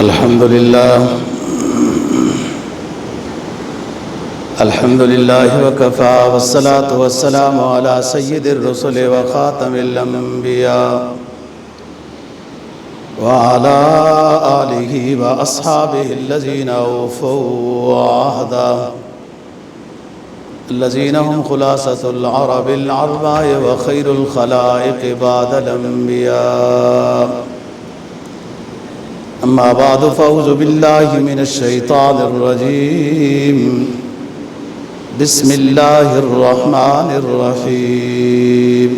الحمد لله وكفى والصلاة والسلام على سيد الرسل وخاتم الأنبياء وعلى آله وأصحابه الذين أوفوا عهدا الذين هم خلاصة العرب العرباء وخير الخلائق بعد الأنبياء. أما بعد فأعوذ بالله من الشيطان الرجيم. بسم الله الرحمن الرحيم.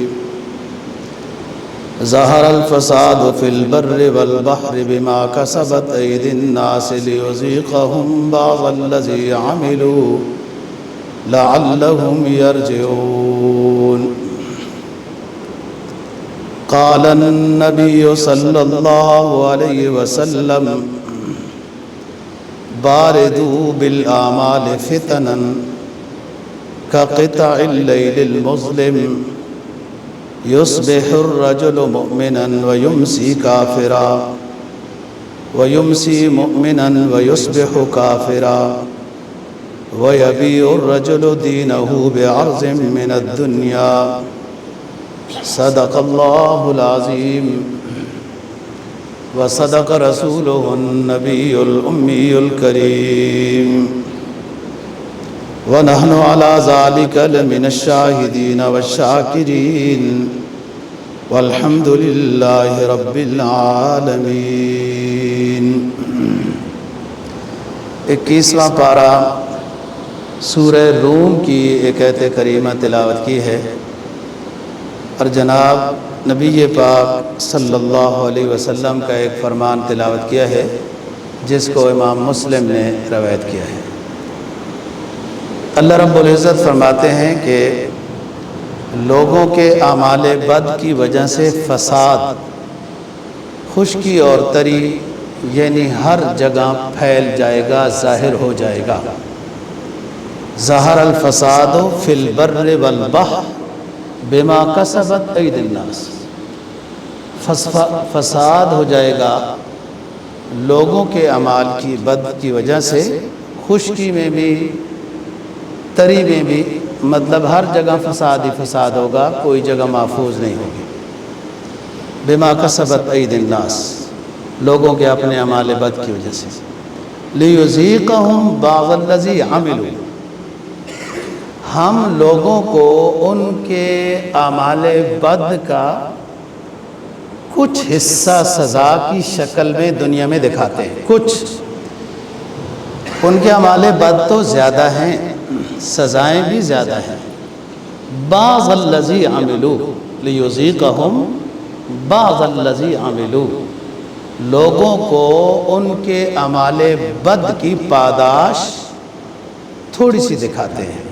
ظهر الفساد في البر والبحر بما كسبت أيدي الناس ليذيقهم بعض الذي عملوا لعلهم يرجعون. قال النبي صلى الله عليه وسلم باردوا بالآمال فتنا كقطع الليل المظلم يصبح الرجل مؤمنا ويمسي كافرا ويمسي مؤمنا ويصبح كافرا ويبيع الرجل دينه بعرض من الدنيا. صدق الله العظيم وصدق رسوله النبي الأمي الكريم ونحن على ذلك لمن الشاهدين والشاكرين والحمد لله رب العالمين. 21واں پارہ سورہ روم کی ایک آیت کریمہ تلاوت کی ہے اور جناب نبی پاک صلی اللہ علیہ وسلم کا ایک فرمان تلاوت کیا ہے جس کو امام مسلم نے روایت کیا ہے. اللہ رب العزت فرماتے ہیں کہ لوگوں کے اعمال بد کی وجہ سے فساد، خشکی اور تری یعنی ہر جگہ پھیل جائے گا، ظاہر ہو جائے گا. ظہر الفساد فی البر والبحر بما کسبت ایدی الناس. فساد ہو جائے گا لوگوں کے اعمال کی بد کی وجہ سے، خشکی میں بھی تری میں بھی، مطلب ہر جگہ فساد ہی فساد ہوگا، کوئی جگہ محفوظ نہیں ہوگی. بما کسبت ایدی الناس، لوگوں کے اپنے اعمال بد کی وجہ سے. لیذیقہم بعض الذی عملوا، ہم لوگوں کو ان کے اعمال بد کا کچھ حصہ سزا کی شکل میں دنیا میں دکھاتے ہیں. کچھ ان کے اعمال بد تو زیادہ ہیں، سزائیں بھی زیادہ ہیں. بعض الذی عملوا لیذیقہم بعض الذی عملوا، لوگوں کو ان کے اعمال بد کی پاداش تھوڑی سی دکھاتے ہیں.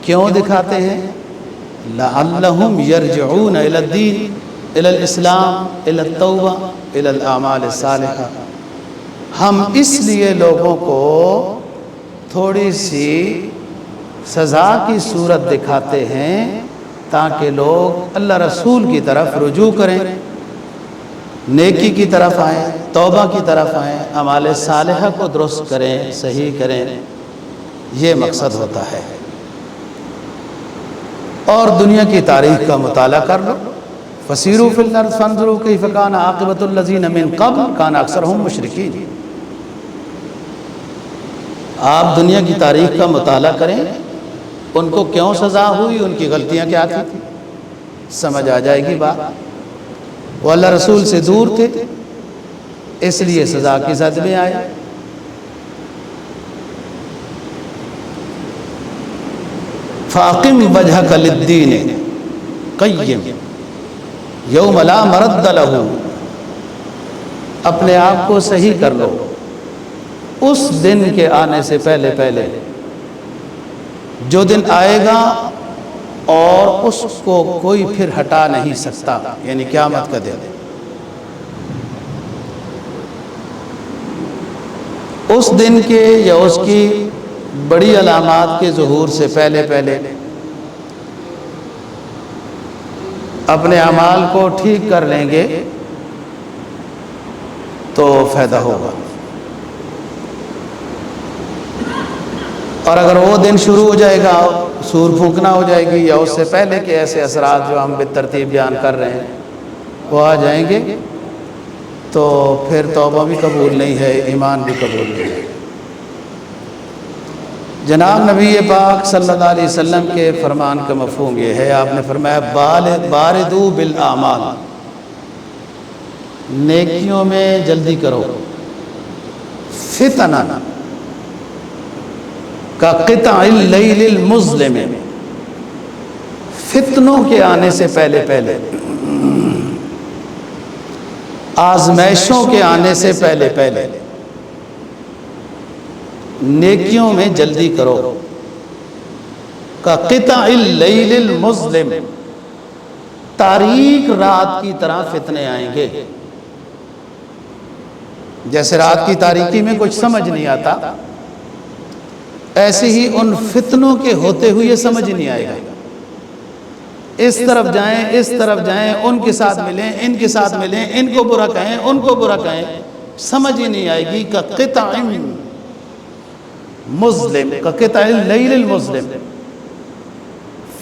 کیوں دکھاتے ہیں؟ لعلہم یرجعون الی الدین، الی الاسلام، الی التوبہ، الی الاعمال الصالحہ. ہم اس لیے لوگوں کو تھوڑی سی سزا کی صورت دکھاتے ہیں تاکہ لوگ اللہ رسول کی طرف رجوع کریں، نیکی کی طرف آئیں، توبہ کی طرف آئیں، اعمال صالحہ کو درست کریں، صحیح کریں. یہ مقصد ہوتا ہے. اور دنیا کی تاریخ کا مطالعہ کر لو. فسیروا فی الارض فانظروا کیف کان عاقبۃ الذین من قبل کان اکثرهم مشرکین. آپ دنیا کی تاریخ کا مطالعہ کریں، ان کو کیوں سزا ہوئی، ان کی غلطیاں کیا تھی، سمجھ آ جائے گی بات. وہ اللہ رسول سے دور تھے اس لیے سزا کی زد میں آئے. فاقم وجہک للدین قیم یوم لا مرد لہ، اپنے آپ کو صحیح کر لو اس دن کے آنے سے پہلے پہلے، جو دن آئے گا اور اس کو کوئی پھر ہٹا نہیں سکتا، یعنی قیامت کا دن. اس دن کے یا اس کی بڑی علامات کے ظہور سے پہلے پہلے اپنے اعمال کو ٹھیک کر لیں گے تو فائدہ ہوگا. اور اگر وہ دن شروع ہو جائے گا، سور پھونکنا ہو جائے گی، یا اس سے پہلے کے ایسے اثرات جو ہم بالترتیب بیان کر رہے ہیں وہ آ جائیں گے، تو پھر توبہ بھی قبول نہیں ہے، ایمان بھی قبول نہیں ہے. جناب نبی پاک صلی اللہ علیہ وسلم کے فرمان کا مفہوم یہ ہے، آپ نے فرمایا باردو بالاعمال، نیکیوں میں جلدی کرو. فتنہ کا قطع اللیل المظلم، فتنوں کے آنے سے پہلے پہلے، آزمائشوں کے آنے سے پہلے پہلے نیکیوں میں جلدی کرو. کا قطع اللیل المظلم، تاریک رات کی طرح فتنے آئیں گے. جیسے رات کی تاریکی میں کچھ سمجھ نہیں آتا، ایسے ہی ان فتنوں کے ہوتے ہوئے سمجھ نہیں آئے گا. اس طرف جائیں، اس طرف جائیں، ان کے ساتھ ملیں، ان کے ساتھ ملیں، ان کو برا کہیں، ان کو برا کہیں، سمجھ ہی نہیں آئے گی. کا قطع مظلم، کا قطع اللیل المظلم،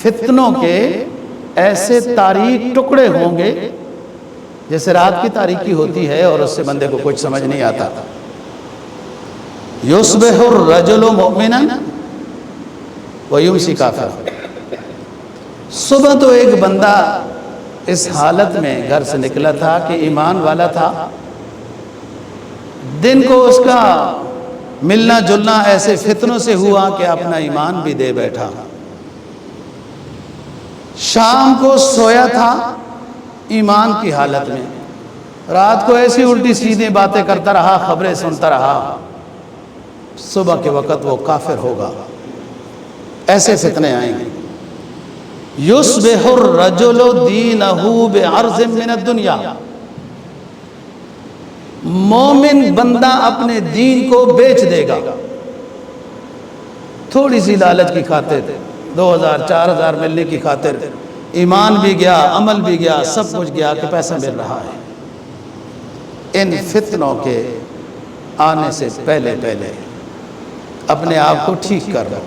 فتنوں کے ایسے تاریک ٹکڑے ہوں گے جیسے رات کی تاریکی ہوتی ہے اور اس سے بندے کو کچھ سمجھ نہیں آتا. یصبح الرجل مؤمنا ویمسی کافرا، صبح تو ایک بندہ اس حالت میں گھر سے نکلا تھا کہ ایمان والا تھا، دن کو اس کا ملنا جلنا ایسے فتنوں سے ہوا کہ اپنا ایمان بھی دے بیٹھا. شام کو سویا تھا ایمان کی حالت میں، رات کو ایسی الٹی سیدھی باتیں کرتا رہا، خبریں سنتا رہا، صبح کے وقت وہ کافر ہوگا. ایسے فتنے آئیں گے. یصبح الرجل دینہ بعرض من الدنیا، مومن بندہ اپنے دین کو بیچ دے گا تھوڑی سی لالچ کی خاطر، 2000 4000 ملنے کی خاطر. ایمان بھی گیا، عمل بھی گیا، سب کچھ گیا کہ پیسہ مل رہا ہے. ان فتنوں کے آنے سے پہلے پہلے اپنے آپ کو ٹھیک کر لو.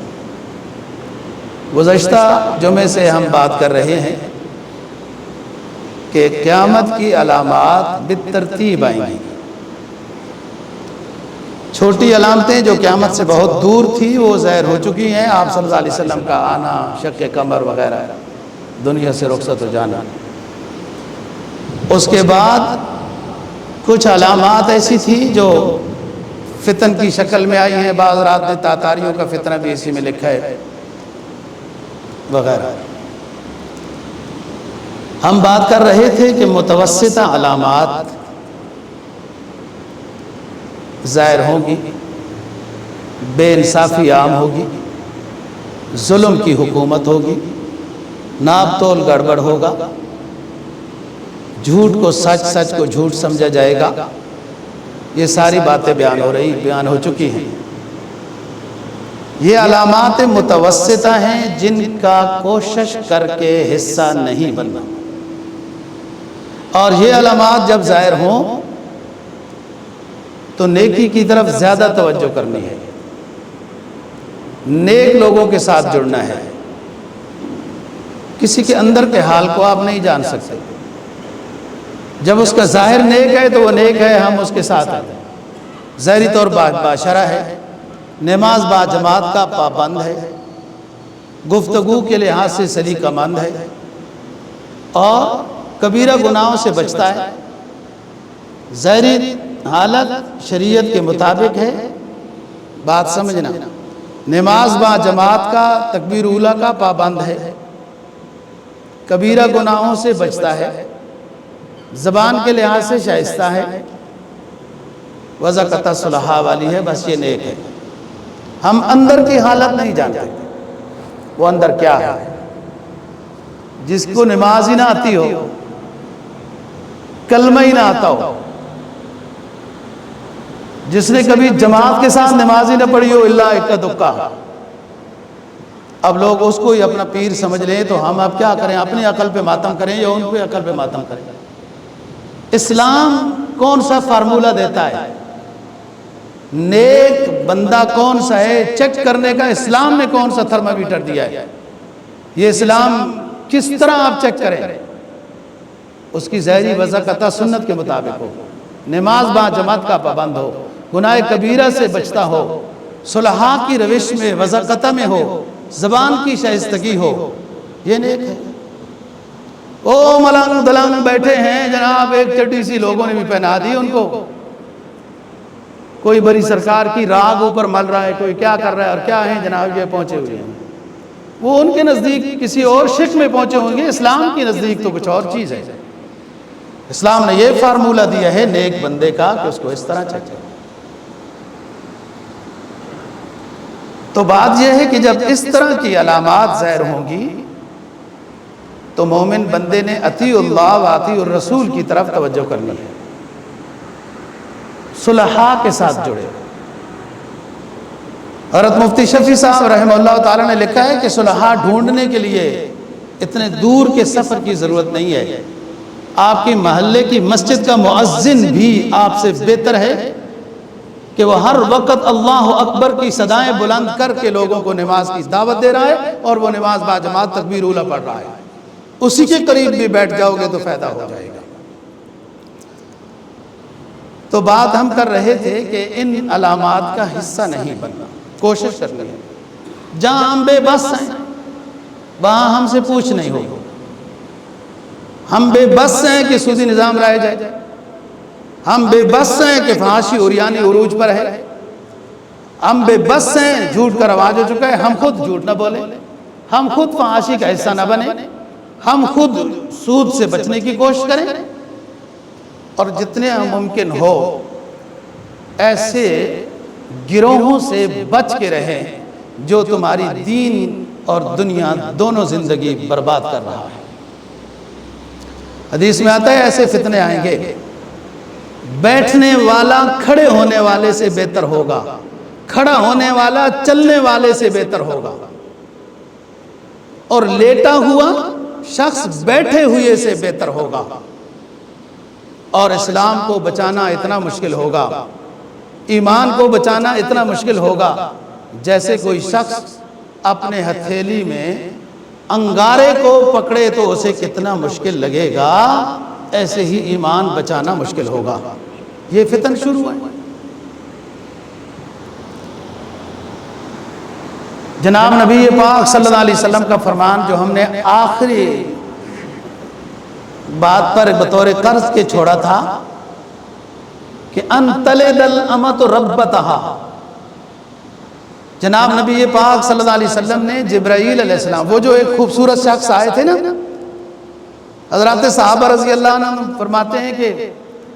گزشتہ جمعے سے ہم بات کر رہے ہیں کہ قیامت کی علامات بالترتیب آئیں گی. چھوٹی علامتیں جو قیامت سے بہت دور تھی وہ ظاہر ہو چکی ہیں. آپ صلی اللہ علیہ وسلم کا آنا، شق قمر وغیرہ، دنیا سے رخصت ہو جانا. اس کے بعد کچھ علامات ایسی تھی جو فتن کی شکل میں آئی ہیں. بعض رات نے تاتاریوں کا فتنہ بھی اسی میں لکھا ہے وغیرہ. ہم بات کر رہے تھے کہ متوسطہ علامات ظاہر ہوں گی، بے انصافی عام ہوگی، ظلم کی حکومت ہوگی، ناپ تول گڑبڑ ہوگا، جھوٹ کو سچ، سچ کو جھوٹ سمجھا جائے گا. یہ ساری باتیں بیان ہو چکی ہیں. یہ علامات متوسطہ ہیں جن کا کوشش کر کے حصہ نہیں بننا. اور یہ علامات جب ظاہر ہوں تو نیکی کی طرف زیادہ توجہ کرنی ہے، نیک لوگوں کے ساتھ جڑنا ہے. کسی کے اندر کے حال کو آپ نہیں جان سکتے. جب اس کا ظاہر نیک ہے تو وہ نیک ہے، ہم اس کے ساتھ ہیں. ظاہری طور باشرہ ہے، نماز با جماعت کا پابند ہے، گفتگو کے لحاظ سے سلیقہ مند ہے، اور کبیرہ گناہوں سے بچتا ہے. ظاہری حالت شریعت کے مطابق ہے. بات سمجھنا، نماز با جماعت کا، تکبیر اولیٰ کا پابند ہے، کبیرہ گناہوں سے بچتا ہے، زبان کے لحاظ سے شائستہ ہے، وضاقت صلحہ والی ہے. بس یہ نیک ہے. ہم اندر کی حالت نہیں جانتے وہ اندر کیا ہے. جس کو نماز ہی نہ آتی ہو، کلمہ ہی نہ آتا ہو، جس نے کبھی جماعت کے ساتھ نماز ہی نہ پڑھی ہو الا اکا دکا، اب لوگ اس کو ہی اپنا پیر سمجھ لیں، تو ہم اب کیا کریں؟ اپنی عقل پہ ماتم کریں یا ان پہ عقل پہ ماتم کریں؟ اسلام کون سا فارمولہ دیتا ہے، نیک بندہ کون سا ہے چیک کرنے کا اسلام نے کون سا تھرمامیٹر دیا ہے، یہ اسلام کس طرح آپ چیک کریں، اس کی ظاہری وضع قطع سنت کے مطابق ہو، نماز با جماعت کا پابند ہو، گناہ کبیرہ سے بچتا ہو، صلحاء کی روش میں وضع قطع میں ہو، زبان کی شائستگی ہو، یہ نیک ہے۔ او ملانگ دلانگ بیٹھے ہیں جناب، ایک چٹی سی لوگوں نے بھی پہنا دی ان کو، کوئی بڑی سرکار کی راگ اوپر مل رہا ہے، کوئی کیا کر رہا ہے، اور کیا ہیں جناب یہ پہنچے ہوئے ہیں، وہ ان کے نزدیک کسی اور شک میں پہنچے ہوں گے، اسلام کی نزدیک تو کچھ اور چیز ہے۔ اسلام نے یہ فارمولہ دیا ہے نیک بندے کا کہ اس کو اس طرح چیک کرو۔ تو بات یہ ہے کہ جب اس طرح کی علامات ظاہر ہوں گی تو مومن بندے نے اطیع اللہ و اطیع الرسول کی طرف توجہ کرنی ہے، صلحاء کے ساتھ جڑے۔ حضرت مفتی شفیع صاحب رحمہ اللہ تعالیٰ نے لکھا ہے کہ صلحاء ڈھونڈنے کے لیے اتنے دور کے سفر کی ضرورت نہیں ہے، آپ کی محلے کی مسجد کا مؤذن بھی آپ سے بہتر ہے کہ وہ ہر وقت اللہ اکبر کی صدائیں بلند کر کے لوگوں کو نماز کی دعوت دے رہا ہے اور وہ نماز با جماعت تکبیر اولیٰ پڑھ رہا ہے، اسی کے قریب بھی بیٹھ جاؤ گے تو فائدہ ہو جائے گا۔ تو بات ہم کر رہے تھے کہ ان علامات کا حصہ نہیں بننا، کوشش کرنی ہے۔ جہاں ہم بے بس ہیں وہاں ہم سے پوچھ نہیں ہوگا، ہم بے بس ہیں کہ سودی نظام لائے جائے، ہم بے بس ہیں کہ فحاشی عریانی عروج پر ہے، ہم بے بس ہیں جھوٹ کا رواج ہو چکا ہے، ہم خود جھوٹ نہ بولیں، ہم خود فحاشی کا حصہ نہ بنیں، ہم خود سود سے بچنے کی کوشش کریں، اور جتنے ممکن ہو ایسے گروہوں سے بچ کے رہیں جو تمہاری دین اور دنیا دونوں زندگی برباد کر رہا ہے۔ حدیث میں آتا ہے ایسے فتنے آئیں گے، بیٹھنے والا کھڑے ہونے والے سے بہتر ہوگا، کھڑا ہونے والا چلنے والے سے بہتر ہوگا، اور لیٹا ہوا شخص بیٹھے ہوئے سے بہتر ہوگا، اور اسلام کو بچانا اتنا مشکل ہوگا، ایمان کو بچانا اتنا مشکل ہوگا جیسے کوئی شخص اپنے ہتھیلی میں انگارے کو پکڑے تو اسے کتنا مشکل لگے گا، ایسے ہی ایمان بچانا مشکل ہوگا۔ یہ فتن شروع ہے۔ جناب نبی پاک صلی اللہ علیہ وسلم کا فرمان جو ہم نے آخری بات پر بطور قرض کے چھوڑا تھا کہ ان تلد الامۃ ربتہا، جناب نبی پاک صلی اللہ علیہ وسلم نے جبرائیل علیہ السلام، وہ جو ایک خوبصورت شخص آئے تھے نا، حضرات صحابہ رضی اللہ عنہ فرماتے ہیں کہ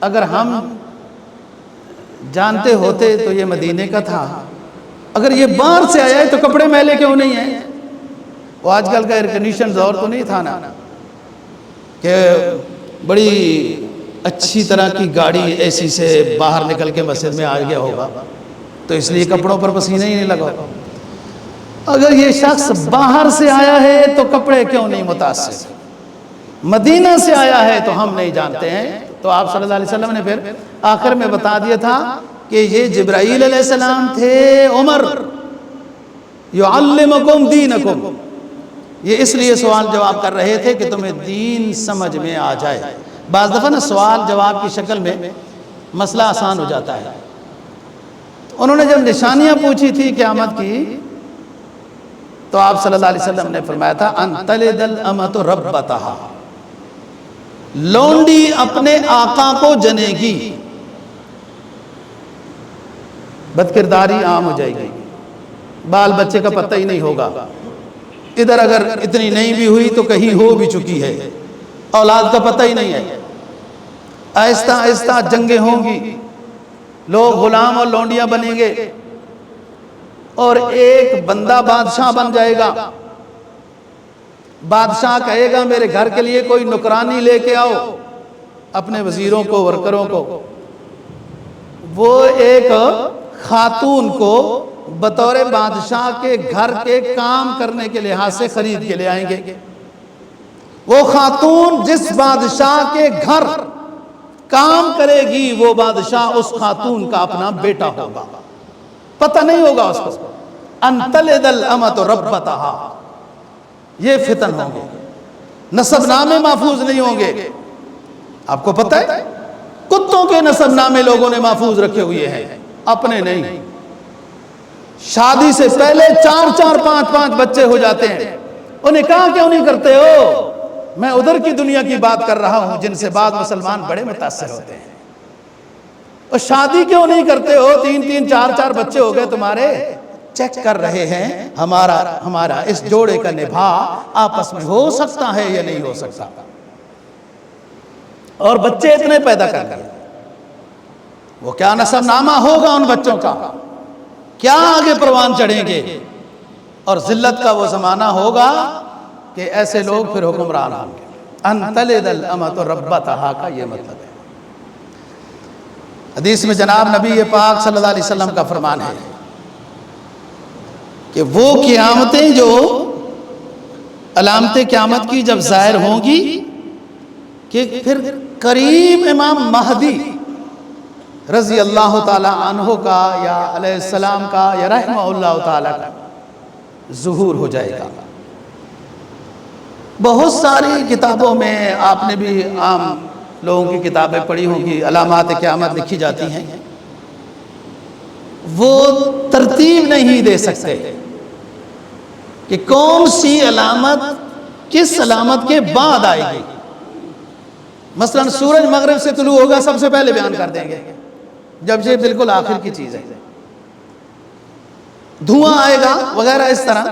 اگر ہم جانتے ہوتے تو یہ مدینے کا تھا، اگر یہ باہر سے آیا ہے تو کپڑے میلے کیوں نہیں ہیں؟ وہ آج کل کا ایئر کنڈیشن دور تو نہیں تھا نا کہ بڑی اچھی طرح کی گاڑی اے سی سے باہر نکل کے مسجد میں آ گیا ہوگا تو اس لیے کپڑوں پر پسینہ ہی نہیں لگا۔ اگر یہ شخص باہر سے آیا ہے تو کپڑے کیوں نہیں متاثر، مدینہ سے آیا ہے تو ہم نہیں جانتے ہیں۔ تو آپ صلی اللہ علیہ وسلم نے پھر آخر میں بتا دیا تھا کہ یہ جبرائیل علیہ السلام تھے عمر یعلمکم دینکم، یہ اس لیے سوال جواب کر رہے تھے کہ تمہیں دین سمجھ میں آ جائے۔ بعض دفعہ نا سوال جواب کی شکل میں مسئلہ آسان ہو جاتا ہے۔ انہوں نے جب نشانیاں پوچھی تھی قیامت کی تو آپ صلی اللہ علیہ وسلم نے فرمایا تھا ان تلد الامۃ ربتہا، لونڈی اپنے آقا کو جنے گی، بدکرداری عام ہو جائے گی، بال بچے کا پتہ ہی نہیں ہوگا، ادھر اگر اتنی نہیں بھی ہوئی تو کہیں ہو بھی چکی ہے، اولاد کا پتہ ہی نہیں ہے، آہستہ آہستہ جنگیں ہوں گی، لوگ غلام اور لونڈیاں بنیں گے، اور ایک بندہ بادشاہ بن جائے گا۔ بادشاہ کہے گا میرے گھر کے لیے کوئی نوکرانی لے کے آؤ، اپنے وزیروں کو ورکروں کو، وہ ایک خاتون کو بطور بادشاہ کے گھر کے کام کرنے کے لحاظ سے خرید کے لے آئیں گے۔ وہ خاتون جس بادشاہ کے گھر کام کرے گی وہ بادشاہ اس خاتون کا اپنا بیٹا ہوگا، پتہ نہیں ہوگا اس کو، ان تلد الامۃ ربتہا، یہ فتن ہوں گے، نسب نامے محفوظ نہیں ہوں گے۔ آپ کو پتہ ہے کتوں کے نسب نامے لوگوں نے محفوظ رکھے ہوئے ہیں، اپنے نہیں۔ شادی سے پہلے 4 5 بچے ہو جاتے ہیں، انہیں کہا کیوں نہیں کرتے ہو؟ میں ادھر کی دنیا کی بات کر رہا ہوں جن سے بعض مسلمان بڑے متاثر ہوتے ہیں۔ اور شادی کیوں نہیں کرتے ہو؟ 3 4 بچے ہو گئے تمہارے، چیک کر رہے ہیں ہمارا اس جوڑے کا نبھا آپس میں ہو سکتا ہے یا نہیں ہو سکتا، اور بچے اتنے پیدا کر لیے، وہ کیا نسب نامہ ہوگا ان بچوں کا، کیا آگے پروان چڑھیں گے، اور ذلت کا وہ زمانہ ہوگا کہ ایسے لوگ پھر حکمران ہوں گے۔ ان تلد الامۃ ربتہا کا یہ مطلب ہے۔ حدیث میں جناب نبی پاک صلی اللہ علیہ وسلم کا فرمان ہے کہ وہ قیامتیں جو علامتیں قیامت کی جب ظاہر ہوں گی کہ پھر قریب امام مہدی رضی اللہ تعالی عنہ کا یا علیہ السلام کا یا رحمہ اللہ تعالی کا ظہور ہو جائے گا۔ بہت ساری کتابوں میں آپ نے بھی عام لوگوں کی کتابیں پڑھی ہوں گی، علامات قیامت لکھی جاتی ہیں، وہ ترتیب نہیں دے سکتے کہ کون سی علامت کس علامت کے بعد آئے گی۔ مثلا سورج مغرب سے طلوع ہوگا سب سے پہلے بیان کر دیں گے، جب یہ بالکل آخر کی چیز ہے۔ دھواں آئے گا وغیرہ، اس طرح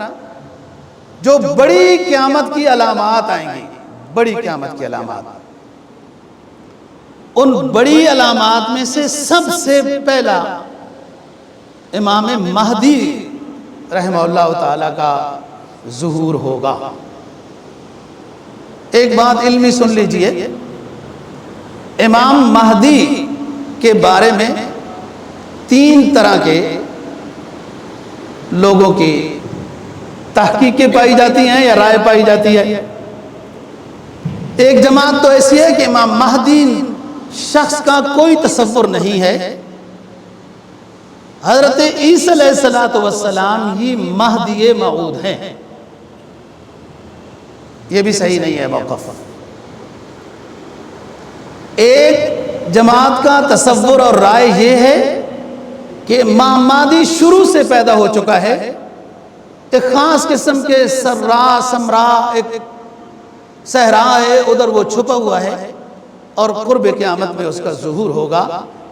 جو بڑی قیامت کی علامات آئیں گی، بڑی قیامت کی علامات، ان بڑی علامات میں سے سب سے پہلا امام مہدی رحمہ اللہ تعالی کا ظہور ہوگا۔ ایک بات علمی سن لیجئے، امام مہدی کے بارے میں 3 طرح کے لوگوں کی تحقیقیں پائی جاتی ہیں یا رائے پائی جاتی ہے۔ ایک جماعت تو ایسی ہے کہ امام مہدی شخص کا کوئی تصور نہیں ہے، حضرت عیسیٰ علیہ السلام ہی مہدی موعود ہیں۔ یہ بھی صحیح نہیں ہے موقف۔ ایک جماعت کا تصور اور رائے یہ ہے کہ امام مہدی شروع سے پیدا ہو چکا ہے، ایک خاص قسم کے سمرا ایک صحرا ہے، ادھر وہ چھپا ہوا ہے، اور قرب قیامت میں اس کا ظہور ہوگا۔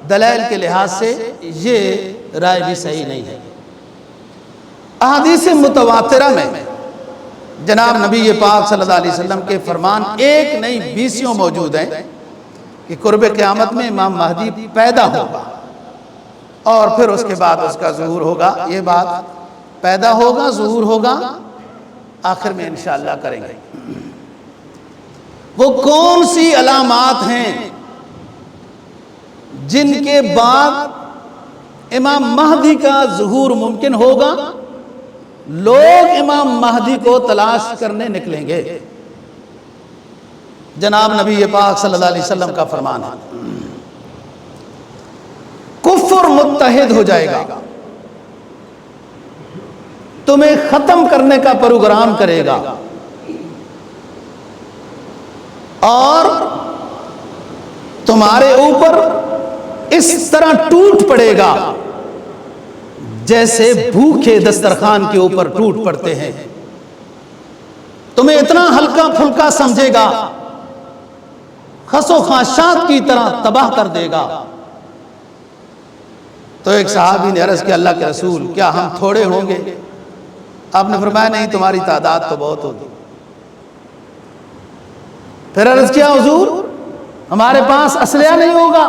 دلائل کے لحاظ سے یہ رائے بھی صحیح نہیں ہے۔ احادیث متواترہ میں جناب نبی پاک صلی اللہ علیہ وسلم کے فرمان ایک نہیں 20 موجود ہیں کہ قرب قیامت میں امام مہدی پیدا ہوگا، اور پھر اس کے بعد اس کا ظہور ہوگا۔ یہ بات پیدا ہوگا، ظہور ہوگا، آخر میں انشاءاللہ کریں گے۔ وہ کون سی علامات ہیں جن کے بعد امام مہدی کا ظہور ممکن ہوگا؟ لوگ امام مہدی کو تلاش کرنے نکلیں گے۔ جناب نبی پاک صلی اللہ علیہ وسلم کا فرمان ہے، کفر متحد ہو جائے گا، تمہیں ختم کرنے کا پروگرام کرے گا، اور تمہارے اوپر اس طرح ٹوٹ پڑے گا جیسے بھوکے دسترخوان کے اوپر ٹوٹ پڑتے ہیں، تمہیں اتنا ہلکا پھلکا سمجھے گا، خس و خاشاک کی طرح تباہ کر دے گا۔ تو ایک صحابی نے عرض کیا، اللہ کے رسول کیا ہم تھوڑے ہوں گے؟ آپ نے فرمایا نہیں، تمہاری تعداد تو بہت ہوگی۔ پھر عرض کیا، حضور ہمارے پاس اسلحہ نہیں ہوگا؟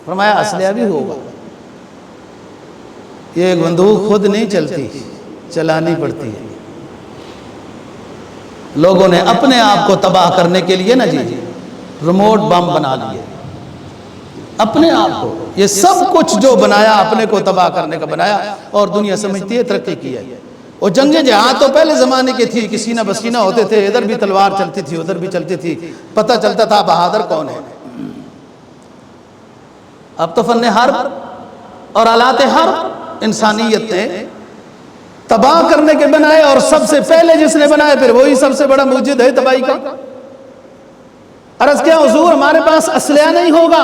فرمایا اسلحہ بھی ہوگا، یہ ایک بندوق خود نہیں چلتی، چلانی پڑتی ہے۔ لوگوں نے اپنے آپ کو تباہ کرنے کے لیے نا جی ریموٹ بم بنا لیے، اپنے آپ کو، یہ سب کچھ جو بنایا اپنے کو تباہ کرنے کا بنایا، اور دنیا سمجھتی ہے ترقی کی ہے۔ اور جنگیں جہاد تو پہلے زمانے کی تھی کہ سینہ بسینہ ہوتے تھے، ادھر بھی تلوار چلتی تھی ادھر بھی چلتی تھی، پتہ چلتا تھا بہادر کون ہے۔ اب تو فن حرب اور آلات حرب انسانیت نے تباہ کرنے کے بنائے، اور سب سے پہلے جس نے بنائے پھر وہی سب سے بڑا موجد ہے تباہی کا۔ عرض کیا حضور ہمارے پاس اسلحہ نہیں ہوگا؟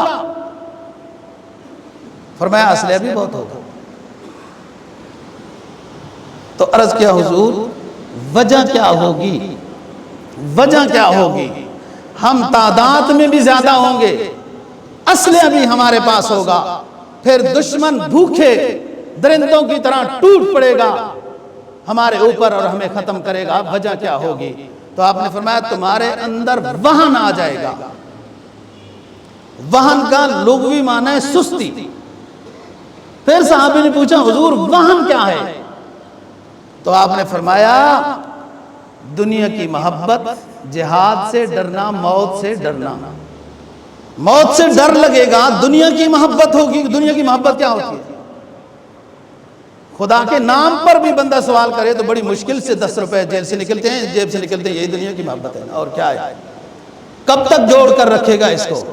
فرمایا اسلحہ بھی بہت ہوگا۔ تو عرض کیا حضور وجہ کیا ہوگی؟ وجہ کیا ہوگی؟ ہم تعداد میں بھی زیادہ ہوں گے، اسلحہ بھی ہمارے پاس ہوگا، پھر دشمن بھوکے درندوں کی طرح ٹوٹ پڑے گا ہمارے اوپر اور ہمیں ختم کرے گا۔ وجہ کیا ہوگی؟ تو آپ نے فرمایا تمہارے اندر وہن آ جائے گا۔ وہن کا لغوی معنی ہے سستی۔ پھر صحابی نے پوچھا حضور وہن کیا ہے؟ تو آپ نے فرمایا دنیا کی محبت، جہاد سے ڈرنا، موت سے ڈرنا۔ موت سے ڈر لگے گا، دنیا کی محبت ہوگی۔ دنیا کی محبت کیا ہوتی ہے؟ خدا کے نام پر بھی بندہ سوال کرے تو بڑی مشکل سے 10 روپے جیب سے نکلتے ہیں، یہی دنیا کی محبت ہے۔ اور کیا ہے؟ کب تک جوڑ کر رکھے گا اس کو؟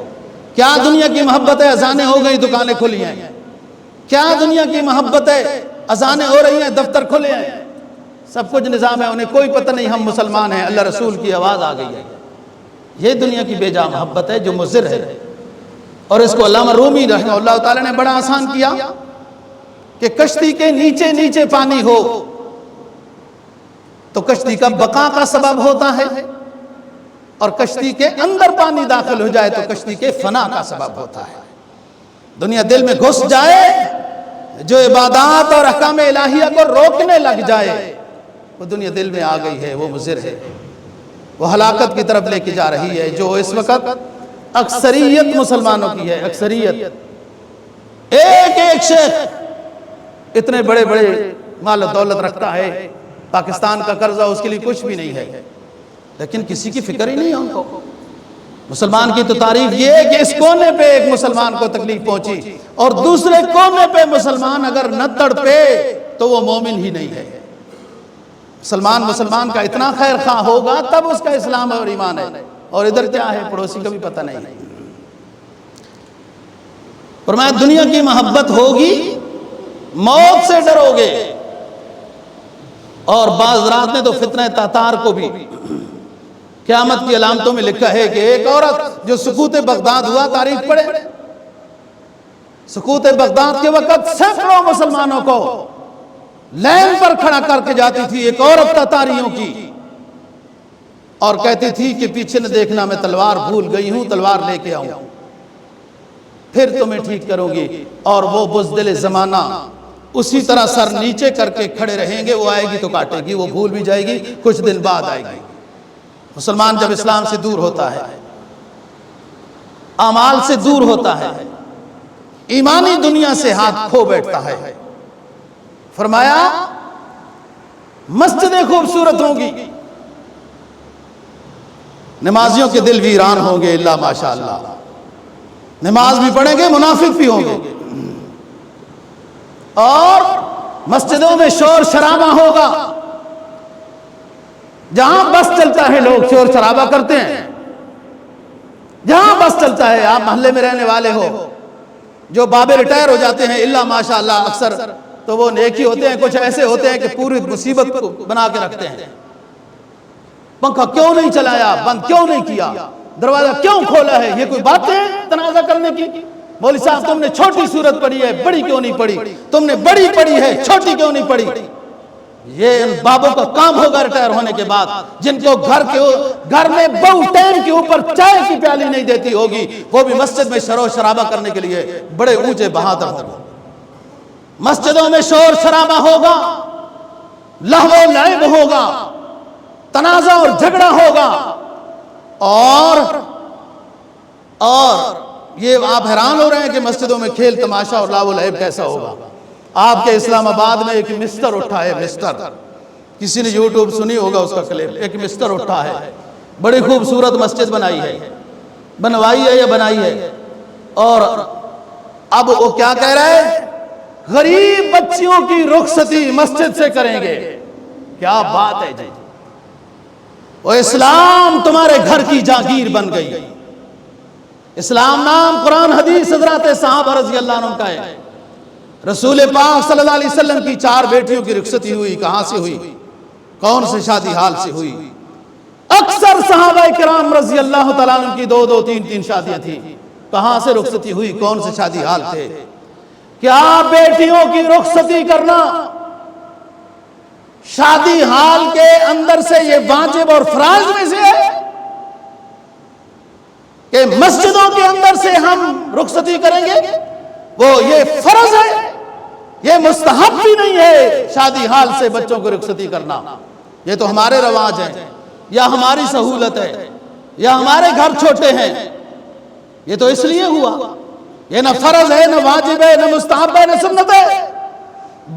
کیا دنیا کی محبت ہے؟ اذانیں ہو گئی، دکانیں کھلی ہیں۔ کیا دنیا کی محبت ہے؟ اذانیں ہو رہی ہیں، دفتر کھلے ہیں، سب کچھ نظام ہے، انہیں کوئی پتہ نہیں ہم مسلمان ہیں، اللہ رسول کی آواز آ گئی ہے۔ یہ دنیا کی بے جا محبت ہے جو مضر ہے، اور اس کو علامہ رومی رحمہ اللہ تعالی نے بڑا آسان کیا کہ کشتی کے نیچے نیچے پانی ہو تو کشتی کا بقا کا سبب ہوتا ہے، اور کشتی کے اندر پانی داخل ہو جائے تو کشتی کے فنا کا سبب ہوتا ہے۔ دنیا دل میں گھس جائے، جو عبادات اور احکام الہیہ کو روکنے لگ جائے، وہ دنیا دل میں آ گئی ہے، وہ مضر ہے، وہ ہلاکت کی طرف لے کے جا رہی ہے، جو اس وقت اکثریت مسلمانوں کی ہے۔ اکثریت ایک ایک شیخ اتنے بڑے بڑے مال و دولت رکھتا ہے، پاکستان کا قرضہ اس کے لیے کچھ بھی نہیں ہے، لیکن کسی کی فکر ہی نہیں ہے ان کو۔ مسلمان کی تو تعریف یہ ہے کہ اس کونے پہ ایک مسلمان کو تکلیف پہنچی اور دوسرے کونے پہ مسلمان اگر نہ تڑپے تو وہ مومن ہی نہیں ہے۔ مسلمان کا اتنا خیر خواہ ہوگا تب اس کا اسلام اور ایمان ہے، اور ادھر کیا ہے پڑوسی کا بھی پتہ نہیں۔ فرمایا دنیا کی محبت ہوگی، موت سے ڈرو گے، اور بعض رات نے تو فتنہ تاتار کو بھی قیامت کی علامتوں میں لکھا ہے کہ ایک عورت جو سقوط بغداد ہوا، تاریخ پڑھے، سقوط بغداد کے وقت سینکڑوں مسلمانوں کو لین پر کھڑا کر کے جاتی تھی ایک عورت تاتاریوں کی، اور کہتی تھی کہ پیچھے نہ دیکھنا، میں تلوار بھول گئی ہوں، تلوار لے کے آؤں پھر تمہیں ٹھیک کروں گی۔ اور وہ بزدل زمانہ اسی طرح سر نیچے کر کے کھڑے رہیں گے، وہ آئے گی تو کاٹے گی، وہ بھول بھی جائے گی، کچھ دن بعد آئے گی۔ مسلمان جب اسلام سے دور ہوتا ہے، اعمال سے دور ہوتا ہے، ایمانی دنیا سے ہاتھ کھو بیٹھتا ہے۔ فرمایا مسجدیں خوبصورت ہوں گی، نمازیوں کے دل ویران ہوں گے الا ماشاءاللہ، نماز بھی پڑھیں گے، منافق بھی ہوں گے، اور مسجدوں میں شور شرابہ ہوگا، جہاں بس چلتا ہے لوگ شور شرابہ کرتے ہیں، جہاں بس چلتا ہے۔ آپ محلے میں رہنے والے ہو، جو بابے ریٹائر ہو جاتے ہیں الا ماشاءاللہ اکثر تو وہ نیکی ہوتے ہیں، کچھ ایسے ہوتے ہیں کہ پوری مصیبت کو بنا کے رکھتے ہیں۔ پنکھا کیوں نہیں چلایا، بند کیوں نہیں کیا، دروازہ کیوں کھولا ہے، یہ کوئی بات ہے تنازع کرنے کی؟ مولوی صاحب تم نے چھوٹی سورت پڑھی ہے، بڑی کیوں نہیں پڑھی، تم نے بڑی پڑھی ہے، چھوٹی کیوں نہیں پڑھی؟ یہ ان بابوں کا کام ہوگا ریٹائر ہونے کے بعد، جن کو گھر میں بہو ٹائم کے اوپر چائے کی پیالی نہیں دیتی ہوگی، وہ بھی مسجد میں شور شرابہ کرنے کے لیے بڑے اونچے بہادر ہوں گے۔ مسجدوں میں شور شرابہ ہوگا، لہو و لعب ہوگا، تنازع اور جھگڑا ہوگا، اور یہ آپ حیران ہو رہے ہیں کہ مسجدوں میں کھیل تماشا اور لہو و لعب کیسا ہوگا۔ آپ کے اسلام آباد میں ایک مسٹر اٹھا ہے، مسٹر، کسی نے یوٹیوب سنی ہوگا اس کا کلپ، ایک مسٹر اٹھا ہے، بڑی خوبصورت مسجد بنائی ہے، بنوائی ہے یا بنائی ہے، اور اب وہ کیا کہہ رہا ہے، غریب بچیوں کی رخصتی مسجد سے کریں گے۔ کیا بات ہے جی، وہ اسلام تمہارے گھر کی جاگیر بن گئی، اسلام نام قرآن حدیث حضرات صحابہ رضی اللہ عنہ کا ہے۔ رسول پاک صلی اللہ علیہ وسلم کی 4 بیٹیوں کی رخصتی ہوئی، کہاں سے ہوئی؟ کون سے شادی حال سے ہوئی؟ اکثر صحابہ کرام رضی اللہ تعالیٰ عنہ کی 2 3 شادیاں تھیں، کہاں سے رخصتی ہوئی؟ کون سے شادی حال تھے؟ کیا بیٹیوں کی رخصتی کرنا شادی حال کے اندر سے یہ واجب اور فرائض میں سے ہے کہ مسجدوں کے اندر سے ہم رخصتی کریں گے؟ وہ یہ فرض ہے، یہ مستحب بھی نہیں ہے شادی حال سے بچوں کو رخصتی کرنا۔ یہ تو ہمارے رواج ہیں، یا ہماری سہولت ہے، یا ہمارے گھر چھوٹے ہیں۔ یہ تو اس لیے ہوا، یہ نہ فرض ہے، نہ واجب ہے، نہ مستحب ہے، نہ سنت ہے،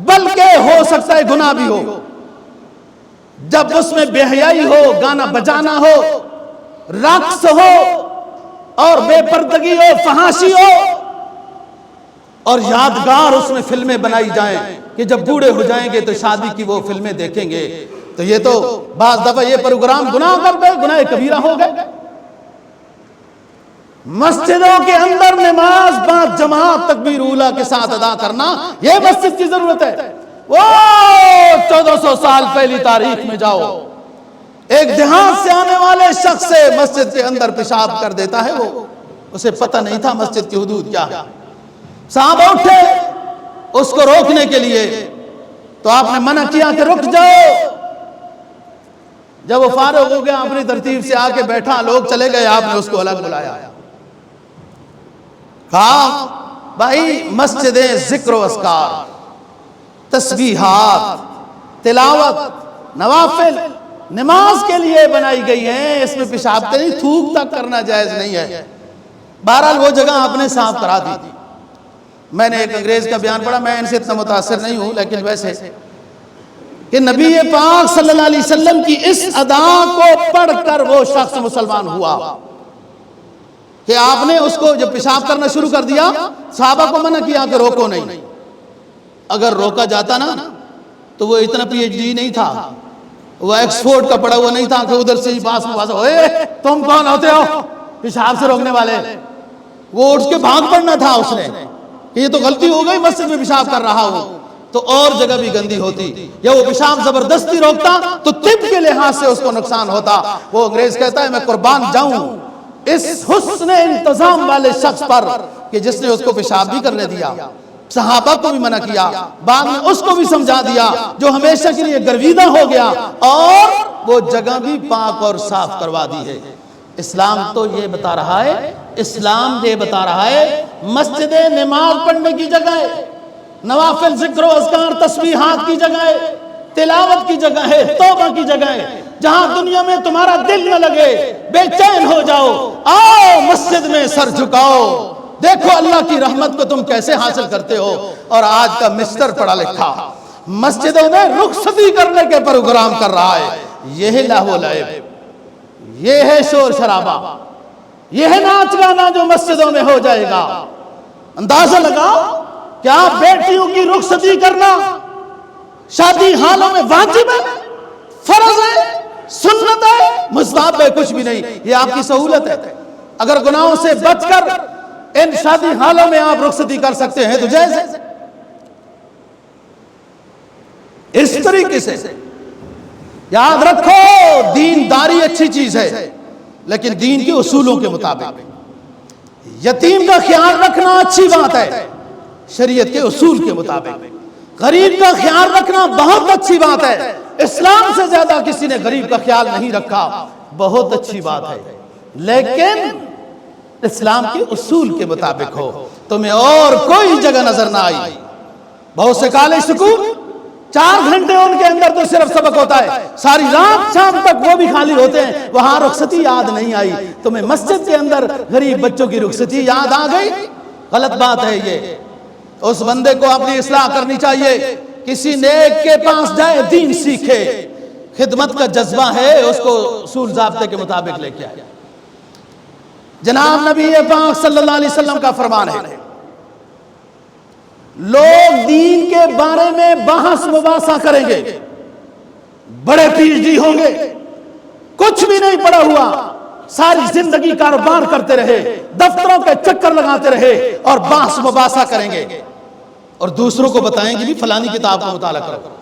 بلکہ ہو سکتا ہے گناہ بھی ہو۔ جب اس میں بے حیائی ہو، گانا بجانا ہو، رقص ہو اور بے پردگی ہو، فحاشی ہو، اور یادگار اس میں فلمیں بنائی جائیں کہ جب بوڑھے ہو جائیں گے تو شادی کی وہ فلمیں دیکھیں گے، تو یہ تو بعض دفعہ یہ پروگرام گناہ کر گئے، گناہ کبیرہ ہو گئے۔ مسجدوں کے اندر نماز با جماعت تکبیر اولیٰ کے ساتھ ادا کرنا، یہ مسجد کی ضرورت ہے۔ وہ 1400 سال پہلی تاریخ میں جاؤ، ایک دیہات سے آنے والے شخص سے مسجد کے اندر پیشاب کر دیتا ہے، وہ اسے پتہ نہیں تھا مسجد کی حدود کیا ہے۔ صحابہ اٹھے اس کو روکنے کے لیے، تو آپ نے منع کیا کہ رک جاؤ۔ جب وہ فارغ ہو گیا اپنی ترتیب سے آ کے بیٹھا، لوگ چلے گئے، آپ نے اس کو الگ بلایا، کہا بھائی مسجدیں ذکر و اذکار، تسبیحات، تلاوت، نوافل، نماز کے لیے بنائی گئی ہیں، اس میں پیشاب نہیں، تھوک تک کرنا جائز نہیں ہے۔ بہرحال وہ جگہ آپ نے صاف کرا دی۔ میں نے ایک انگریز کا بیان پڑھا، میں ان سے اتنا متاثر نہیں ہوں، لیکن ویسے کہ نبی پاک صلی اللہ علیہ وسلم کی اس ادا کو پڑھ کر وہ شخص مسلمان ہوا کہ آپ نے اس کو جب پیشاب کرنا شروع کر دیا، صحابہ کو منع کیا کہ روکو نہیں۔ اگر روکا جاتا نا تو وہ اتنا پی ایچ ڈی نہیں تھا، وہ ایکسفورڈ کا پڑھا ہوا نہیں تھا کہ ادھر سے ہی باس ہوئے تم کون ہوتے ہو پیشاب سے روکنے والے۔ وہ اٹھ کے بھاگ پڑنا تھا اس نے کہ یہ تو غلطی ہو گئی، مسجد میں پیشاب کر رہا ہوں تو اور جگہ بھی گندی ہوتی، یا وہ پیشاب زبردستی روکتا تو طب کے لحاظ سے اس کو نقصان ہوتا۔ وہ انگریز کہتا ہے میں قربان جاؤں اس حسن انتظام والے شخص پر کہ جس نے اس کو پیشاب بھی کرنے دیا، صحابہ کو بھی منع کیا، بعد میں اس کو بھی سمجھا دیا جو ہمیشہ کے لیے گرویدہ ہو گیا، اور وہ جگہ بھی پاک اور صاف کروا دی ہے۔ اسلام تو یہ بتا رہا ہے، اسلام یہ بتا رہا ہے مسجد نماز پڑھنے کی جگہ ہے، نوافل ذکر و اذکار تسبیحات کی جگہ ہے، تلاوت کی جگہ ہے، توبہ کی جگہ ہے۔ جہاں دنیا میں تمہارا دل نہ لگے، بے چین ہو جاؤ، آؤ مسجد میں سر جھکاؤ، دیکھو اللہ کی رحمت کو تم کیسے حاصل کرتے ہو۔ اور آج کا مسٹر پڑھا لکھا مسجدوں میں رخصتی کرنے کے پروگرام کر رہا ہے۔ یہ ہے لہو و لعب، یہ ہے شور شرابہ، یہ ہے ناچ گانا جو مسجدوں میں ہو جائے گا۔ اندازہ لگاؤ کیا بیٹیوں کی رخصتی کرنا شادی حالوں میں واجب ہے، فرض ہے، سنت ہے، مستحب ہے؟ کچھ بھی نہیں، یہ آپ کی سہولت ہے۔ اگر گناہوں سے بچ کر ان شادی حالوں میں آپ رخصتی کر سکتے ہیں تو جائز ہے۔ اس طریقے سے یاد رکھو دینداری اچھی چیز ہے، لیکن دین کے اصولوں کے مطابق۔ یتیم کا خیال رکھنا اچھی بات ہے، شریعت کے اصول کے مطابق۔ غریب کا خیال رکھنا بہت اچھی بات ہے، اسلام سے زیادہ کسی نے غریب کا خیال نہیں رکھا، بہت اچھی بات ہے، لیکن اسلام کے اصول کے مطابق ہو۔ تمہیں اور کوئی جگہ نظر نہ آئی؟ بہت سے کالج سکول 4 گھنٹے ان کے اندر تو صرف سبق ہوتا ہے، ساری رات شام تک وہ بھی خالی ہوتے ہیں، وہاں رخصتی یاد نہیں آئی۔ تمہیں مسجد کے اندر غریب بچوں کی رخصتی یاد آ گئی؟ غلط بات ہے یہ۔ اس بندے کو اپنی اصلاح کرنی چاہیے، کسی نیک کے پاس جائے، دین سیکھے، خدمت کا جذبہ ہے، اس کو اصول ضابطے کے مطابق لے کے آئے۔ جناب نبی پاک صلی اللہ علیہ وسلم کا فرمان ہے، لوگ دین کے بارے میں بحث مباحثہ کریں گے، بڑے پی ایچ ڈی ہوں گے، کچھ بھی نہیں پڑھا ہوا، ساری زندگی کاروبار کرتے رہے، دفتروں کے چکر لگاتے رہے اور بحث مباحثہ کریں گے اور دوسروں کو بتائیں گے بھی فلانی کتاب کا مطالعہ کرو،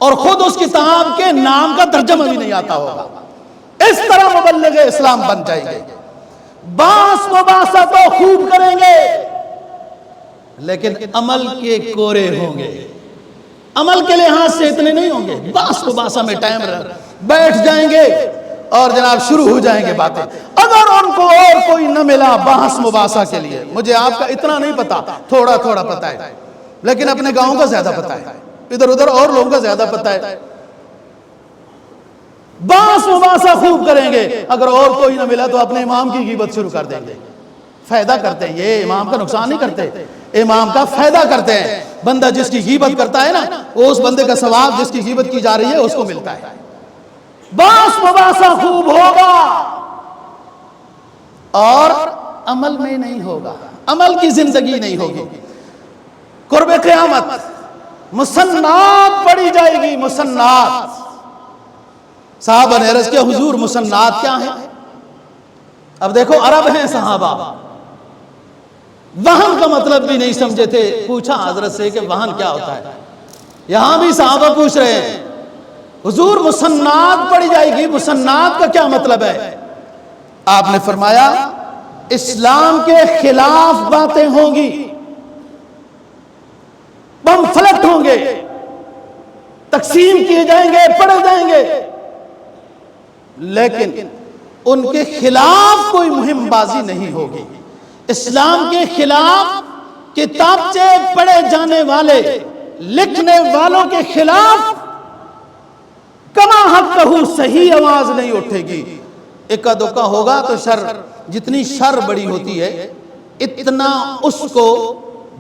اور خود اس کتاب کے نام کا ترجمہ بھی نہیں آتا ہوگا. اس طرح مبلغ اسلام بن جائیں گے. بحث مباحثہ تو خوب کریں گے لیکن عمل کے کورے ہوں گے، عمل کے لحاظ سے اتنے نہیں ہوں گے. بحث مباحثہ میں ٹائم بیٹھ جائیں گے اور جناب شروع ہو جائیں گے باتیں. اگر ان کو اور کوئی نہ ملا بحث مباحثہ کے لیے، مجھے آپ کا اتنا نہیں پتا، تھوڑا تھوڑا پتا ہے، لیکن اپنے گاؤں کا زیادہ پتا ہے، ادھر ادھر اور لوگوں کا زیادہ پتا ہے. بحث مباحثہ خوب کریں گے. اگر اور کوئی نہ ملا تو اپنے امام کی غیبت شروع کر دیں گے. فائدہ کرتے ہیں، یہ امام کا نقصان نہیں کرتے، امام کا فائدہ کرتے ہیں. بندہ جس کی غیبت کرتا ہے نا، وہ اس بندے کا ثواب جس کی غیبت کی جا رہی ہے اس کو ملتا ہے. بحث مباحثہ خوب ہوگا اور عمل میں نہیں ہوگا، عمل کی زندگی نہیں ہوگی. قرب قیامت مسنات پڑھی جائے گی، مسنات. صحابہ نے عرض کیا حضور مسنات کیا ہیں؟ اب دیکھو عرب ہیں صحابہ، وہن کا مطلب بھی نہیں سمجھے تھے. پوچھا حضرت سے کہ وہن کیا ہوتا ہے. یہاں بھی صحابہ پوچھ رہے ہیں حضور مسنات پڑھی جائے گی، مسنات کا کیا مطلب ہے؟ آپ نے فرمایا اسلام کے خلاف باتیں ہوں گی، بم فلٹ ہوں گے، تقسیم کیے جائیں گے، پڑھے جائیں گے، لیکن ان کے خلاف کوئی مہم بازی نہیں ہوگی. اسلام کے خلاف کتابچے پڑھے جانے والے، لکھنے والوں کے خلاف کما حق کہو صحیح آواز نہیں اٹھے گی. اکا دکا ہوگا تو شر، جتنی شر بڑی ہوتی ہے اتنا اس کو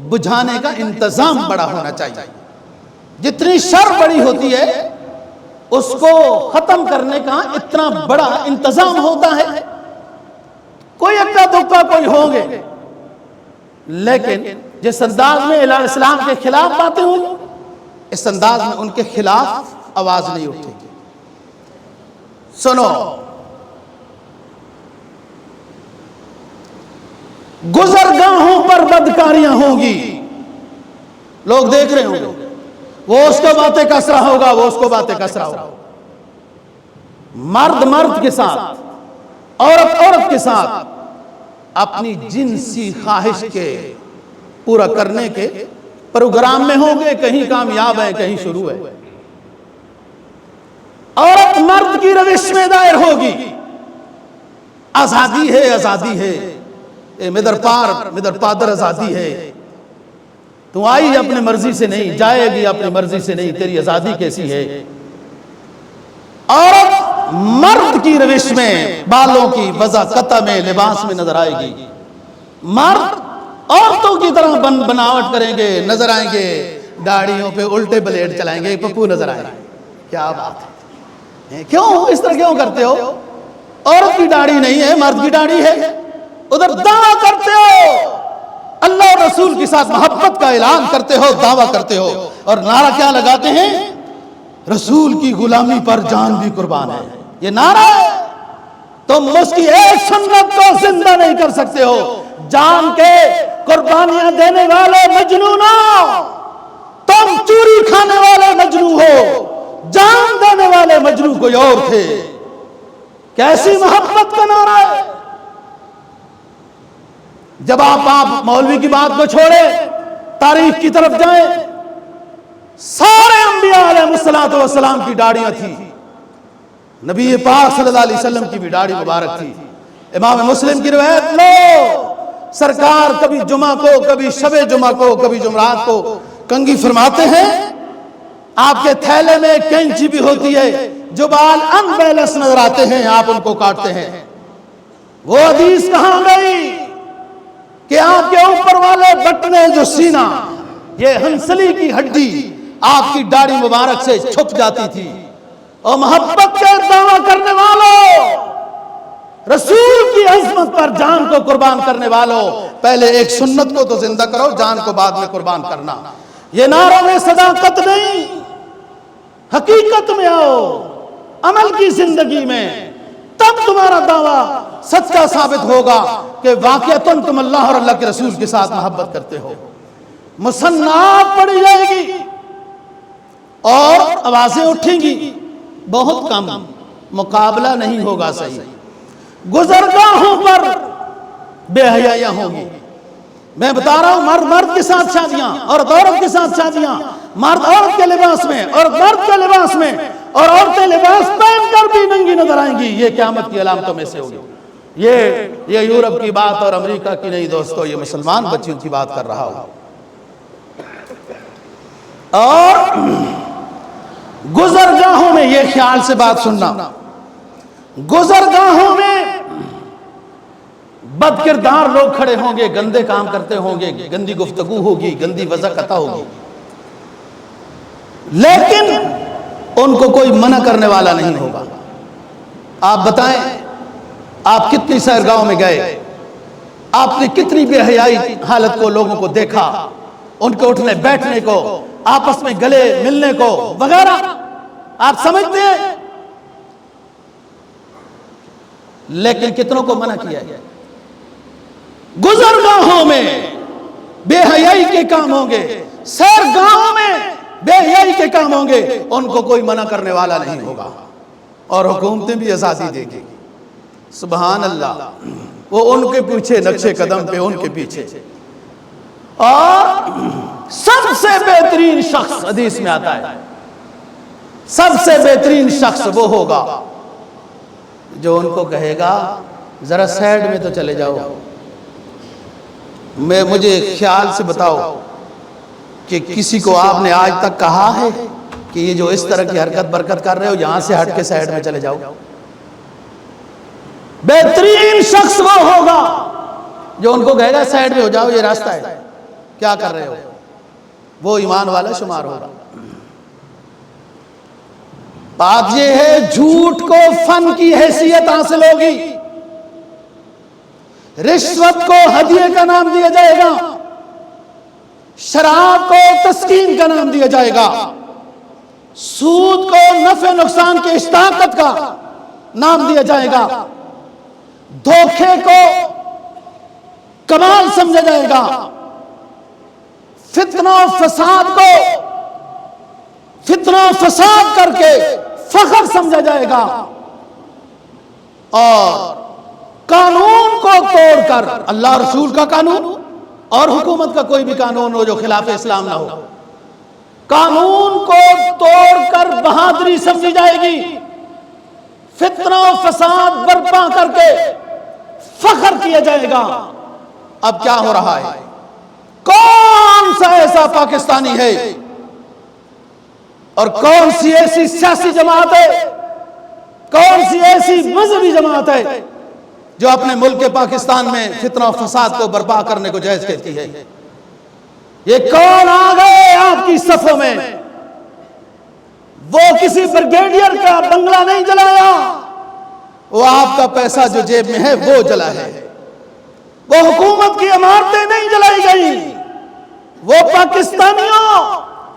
بجھانے کا انتظام بڑا ہونا چاہیے. جتنی شر بڑی ہوتی ہے اس کو ختم کرنے کا اتنا بڑا انتظام ہوتا ہے. کوئی اکا دکا کوئی ہوں گے، لیکن جس انداز میں اسلام کے خلاف باتیں ہوں گی، اس انداز میں ان کے خلاف آواز نہیں اٹھے گی. سنو، گزرگاہوں پر بدکاریاں ہوں گی، لوگ دیکھ رہے ہوں گے، وہ اس کو باتیں کس رہا ہوگا، وہ اس کو باتیں کس رہا ہوگا. مرد مرد کے ساتھ، عورت عورت کے ساتھ اپنی جنسی خواہش کے پورا کرنے کے پروگرام میں ہوں گے. کہیں کامیاب ہیں، کہیں شروع ہے. عورت مرد کی روش میں دائر ہوگی. آزادی ہے، آزادی ہے، مدر پار مدر پادر آزادی ہے. تو آئی اپنے مرضی سے نہیں، جائے گی اپنی مرضی سے نہیں، تیری آزادی کیسی ہے. عورت مرد کی روش میں، بالوں کی وضع قطع میں، لباس میں نظر آئے گی. مرد عورتوں کی طرح بناوٹ کریں گے، نظر آئیں گے، داڑھیوں پہ الٹے بلیڈ چلائیں گے، پپو نظر آئیں گے. کیا بات ہے، کیوں اس طرح کیوں کرتے ہو؟ عورت کی داڑھی نہیں ہے، مرد کی داڑھی ہے. ادھر دعویٰ کرتے ہو، اللہ اور رسول کے ساتھ محبت کا اعلان کرتے ہو، دعویٰ کرتے ہو، اور نعرہ کیا لگاتے ہیں؟ رسول کی غلامی پر جان بھی قربان ہے. یہ نعرہ ہے. تم اس کی ایک سنت کو زندہ نہیں کر سکتے ہو. جان کے قربانیاں دینے والے مجنونوں، تم چوری کھانے والے مجنون ہو، جان دینے والے مجنون کوئی اور تھے. کیسی محبت کا نعرہ ہے. جب آپ مولوی کی بات کو چھوڑیں، تاریخ کی طرف جائیں، سارے انبیاء علیہ السلام کی داڑیاں تھی. نبی پاک صلی اللہ علیہ وسلم کی بھی داڑھی مبارک تھی. امام مسلم کی روایت لو، سرکار کبھی جمعہ کو، کبھی شب جمعہ کو، کبھی جمعرات کو کنگھی فرماتے ہیں. آپ کے تھیلے میں کینچی بھی ہوتی ہے، جو بال ان بیلنس نظر آتے ہیں آپ ان کو کاٹتے ہیں. وہ حدیث کہاں گئی کہ آپ کے اوپر والے بٹنے جو سینہ، یہ ہنسلی کی ہڈی آپ کی داڑھی مبارک سے چھپ جاتی تھی. اور محبت کے دعویٰ کرنے والوں، رسول کی عظمت پر جان کو قربان کرنے والوں، پہلے ایک سنت کو تو زندہ کرو، جان کو بعد میں قربان کرنا. یہ نعروں میں صداقت نہیں، حقیقت میں آؤ، عمل کی زندگی میں. تب تمہارا دعویٰ سچا ثابت ہوگا کہ واقعتاً تم اللہ اور اللہ کے رسول کے ساتھ محبت کرتے ہو۔ مصنعات پڑھی جائے گی اور آوازیں اٹھیں گی، بہت کم، مقابلہ نہیں ہوگا صحیح۔ گزرگاہوں پر بے حیائیاں ہوں گی۔ میں بتا رہا ہوں، مرد مرد کے ساتھ شادیاں، عورت عورت کے ساتھ شادیاں، مرد عورت کے لباس میں، عورت مرد کے لباس میں، اور عورتیں لباس پہن کر بھی ننگی نظر آئیں گی۔ یہ قیامت کی علامتوں میں سے ہوگی۔ یہ یورپ کی بات اور امریکہ کی نہیں دوستو، یہ مسلمان بچیوں کی بات کر رہا ہوں۔ اور گزرگاہوں میں، یہ خیال سے بات سننا، گزرگاہوں میں بد کردار لوگ کھڑے ہوں گے، گندے کام کرتے ہوں گے، گندی گفتگو ہوگی، گندی وضاحت ہوگی، لیکن ان کو کوئی منع کرنے والا نہیں ہوگا۔ آپ بتائیں، آپ کتنی سیرگاہوں میں گئے، آپ نے کتنی بے حیائی حالت کو لوگوں کو دیکھا، ان کے اٹھنے بیٹھنے کو، آپس میں گلے ملنے کو وغیرہ، آپ سمجھتے ہیں؟ لیکن کتنوں کو منع کیا ہے؟ گزرگاہوں میں بے حیائی کے کام ہوں گے، سیرگاہوں میں بے حیائی کے کام ہوں گے، ان کو کوئی منع کرنے والا نہیں ہوگا، اور حکومتیں بھی آزادی دے گی۔ سبحان اللہ، وہ ان کے پیچھے، نقشے قدم پہ ان کے پیچھے۔ اور سب سے بہترین شخص، حدیث میں آتا ہے، سب سے بہترین شخص وہ ہوگا جو ان کو کہے گا ذرا سائیڈ میں تو چلے جاؤ۔ مجھے خیال سے بتاؤ کہ کسی کو آپ نے آج تک کہا ہے کہ یہ جو اس طرح کی حرکت برکت کر رہے ہو، یہاں سے ہٹ کے سائیڈ میں چلے جاؤ؟ بہترین شخص وہ ہوگا جو ان کو کہے گا سائیڈ میں ہو جاؤ، یہ راستہ ہے، کیا کر رہے ہو؟ وہ ایمان والا شمار ہوگا۔ بات یہ ہے، جھوٹ کو فن کی حیثیت حاصل ہوگی، رشوت کو ہدیے کا نام دیا جائے گا، شراب کو تسکین کا نام دیا جائے گا، سود کو نفع نقصان کے اشتراکت کا نام دیا جائے گا، دھوکے کو کمال سمجھا جائے گا، فتنہ و فساد کو فتنہ و فساد کر کے فخر سمجھا جائے گا، اور قانون کو توڑ کر، اللہ رسول کا قانون اور حکومت کا کوئی بھی قانون ہو جو خلاف اسلام نہ ہو، قانون کو توڑ کر بہادری سمجھی جائے گی، فتنہ و فساد برپا کر کے فخر کیا جائے گا۔ اب کیا ہو رہا ہے؟ کون سا ایسا پاکستانی ہے اور کون سی ایسی سیاسی جماعت ہے، کون سی ایسی مذہبی جماعت ہے جو اپنے ملک پاکستان میں فتنہ و فساد کو برپا کرنے کو جائز کہتی ہے؟ یہ کون آ گئے آپ کی صفوں میں؟ وہ کسی بریگیڈیئر کا بنگلہ نہیں جلایا، وہ آپ کا پیسہ جو جیب میں ہے وہ جلا ہے، وہ حکومت کی عمارتیں نہیں جلائی گئی، وہ پاکستانیوں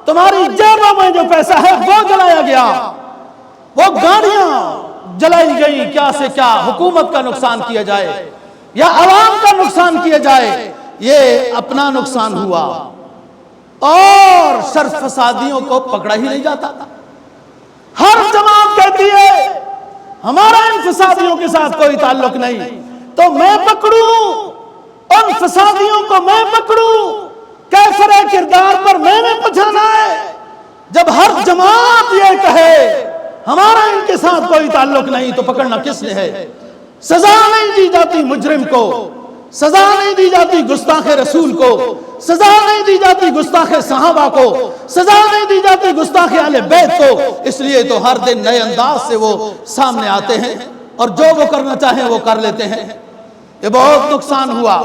تمہاری جیبوں میں جو پیسہ ہے وہ جلایا گیا، وہ گاڑیاں جلائی گئی، کیا سے کیا حکومت کا نقصان کیا جائے یا عوام کا نقصان کیا جائے، یہ اپنا نقصان ہوا، اور شر فسادیوں کو پکڑا ہی نہیں جاتا۔ ہر جماعت کہتی ہے ہمارا ان فسادیوں کے ساتھ کوئی تعلق نہیں، تو میں پکڑوں ان فسادیوں کو، میں پکڑوں، کیفر کردار پر میں نے پہنچانا ہے۔ جب ہر جماعت یہ کہے ہمارا ان کے ساتھ کوئی تعلق نہیں، تو پکڑنا کس نے ہے؟ سزا نہیں دی جاتی مجرم کو، سزا نہیں دی جاتی گستاخ رسول کو، سزا نہیں دی جاتی گستاخ صحابہ کو، سزا نہیں دی جاتی گستاخ اہل بیت کو۔ اس لیے تو ہر دن نئے انداز سے وہ سامنے آتے ہیں اور جو وہ کرنا چاہیں وہ کر لیتے ہیں۔ یہ بہت نقصان ہوا،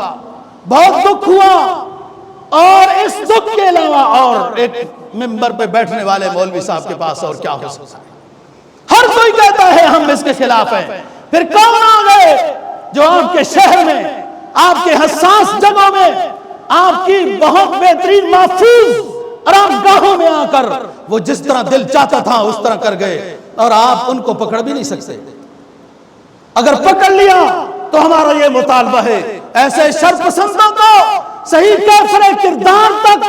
بہت دکھ ہوا، اور اس دکھ کے علاوہ اور ایک ممبر پہ بیٹھنے والے مولوی صاحب کے پاس اور کیا ہو سکتا ہے؟ ہر کوئی کہتا ہے ہم اس کے خلاف ہیں، پھر کون آ گئے جو آپ کے شہر میں، آپ کے حساس جگہوں میں، آپ کی بہت بہترین محفوظ آرام گاہوں میں آ کر وہ جس طرح دل چاہتا تھا اس طرح کر گئے، اور آپ ان کو پکڑ بھی نہیں سکتے۔ اگر پکڑ لیا تو ہمارا یہ مطالبہ ہے ایسے شرپسندوں کو صحیح کیفر کردار تک